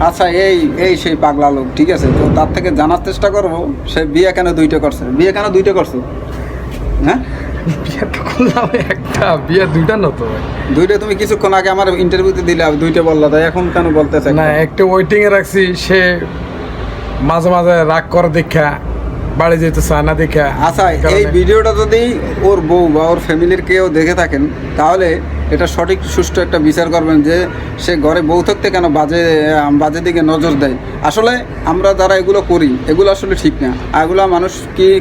আচ্ছা, এই এই সেই পাগলা লোক, ঠিক আছে, তো তার থেকে জানার চেষ্টা করবো সে বিয়ে কেন দুইটা করছে, বিয়ে কেন দুইটা করছে? হ্যাঁ, বিয়ে তো করলাম একটা, বিয়ে দুইটা না তো ভাই। দুইটা তুমি কিছুক্ষণ আগে আমার ইন্টারভিউতে দিলে দুইটা বললা, তাই এখন কেন বলতেছে? না, একটা ওয়েটিং এ রাখছি, সে মাঝে মাঝে রাগ করে দেখা বাড়ি যেতে চায় না দেখা। আচ্ছা, এই ভিডিওটা যদি ওর বউ বা ওর ফ্যামিলির কেউ দেখে থাকেন তাহলে এটা সঠিক সুষ্ঠু একটা বিচার করবেন যে সে ঘরে বউ থাকতে কেন বাজে বাজে দিকে নজর দেয়। আসলে আমরা যারা এগুলো করি এগুলো আসলে ঠিক না। এগুলো মানুষ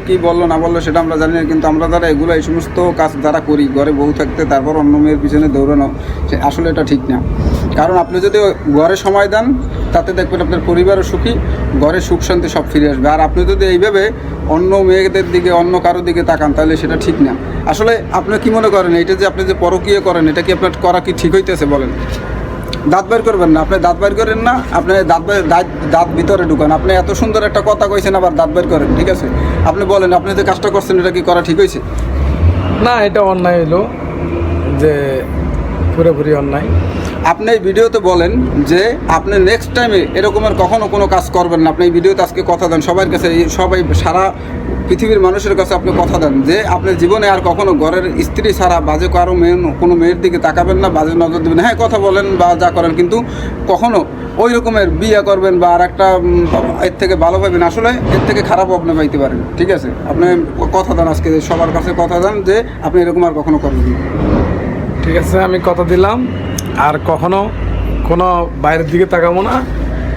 কি বললো না বললো সেটা আমরা জানি না, কিন্তু আমরা যারা এগুলো এই সমস্ত কাজ যারা করি ঘরে বউ থাকতে তারপর অন্য মেয়ের পিছনে দৌড়ানো, সে আসলে এটা ঠিক না। কারণ আপনি যদি ঘরে সময় দেন তাতে দেখবেন আপনার পরিবারও সুখী, ঘরে সুখ শান্তি সব ফিরে আসবে। আর আপনি যদি এইভাবে অন্য মেয়েদের দিকে অন্য কারোর দিকে তাকান তাহলে সেটা ঠিক না। আসলে আপনি কি মনে করেন এটা যে আপনি যে পরকীয়া করেন এটা কি আপনার করা কি ঠিক হইতেছে বলেন? দাঁত বাইর করবেন না, আপনি দাঁত বাইর করেন না, আপনি দাঁত ভিতরে ঢুকান। আপনি এত সুন্দর একটা কথা কইছেন আবার দাঁত বাইর করেন, ঠিক আছে? আপনি বলেন আপনি যে কাজটা করছেন এটা কি করা ঠিক হয়েছে? না, এটা অন্যায় হলো, যে পুরোপুরি অন্যায়। আপনি এই ভিডিওতে বলেন যে আপনি নেক্সট টাইমে এরকমের কখনো কোনো কাজ করবেন না। আপনি এই ভিডিওতে আজকে কথা দেন সবার কাছে, সবাই সারা পৃথিবীর মানুষের কাছে আপনি কথা দেন যে আপনার জীবনে আর কখনো ঘরের স্ত্রী ছাড়া বাজে কারো কোনো মেয়ের দিকে তাকাবেন না, বাজে নজর দেবেন। হ্যাঁ, কথা বলেন বা যা করেন, কিন্তু কখনো ওই রকমের বিয়ে করবেন বা আর একটা এর থেকে ভালো পাবেন, আসলে এর থেকে খারাপও আপনি পাইতে পারেন, ঠিক আছে? আপনি কথা দেন আজকে সবার কাছে কথা দেন যে আপনি এরকম আর কখনো করবেন না। ঠিক আছে, আমি কথা দিলাম আর কখনো কোনো বাইরের দিকে তাকাবো না,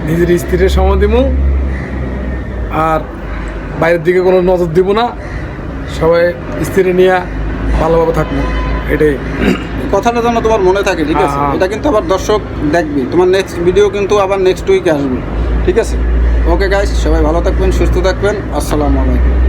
নিজের স্ত্রীর সময় দিব আর বাইরের দিকে কোনো নজর দিব না, সবাই স্ত্রী নিয়ে ভালোভাবে থাকবো, এটাই। কথাটা যেন তোমার মনে থাকে, ঠিক আছে? এটা কিন্তু আবার দর্শক দেখবে, তোমার নেক্সট ভিডিও কিন্তু আবার নেক্সট উইকে আসবে, ঠিক আছে? ওকে গাইস, সবাই ভালো থাকবেন, সুস্থ থাকবেন, আসসালামু আলাইকুম।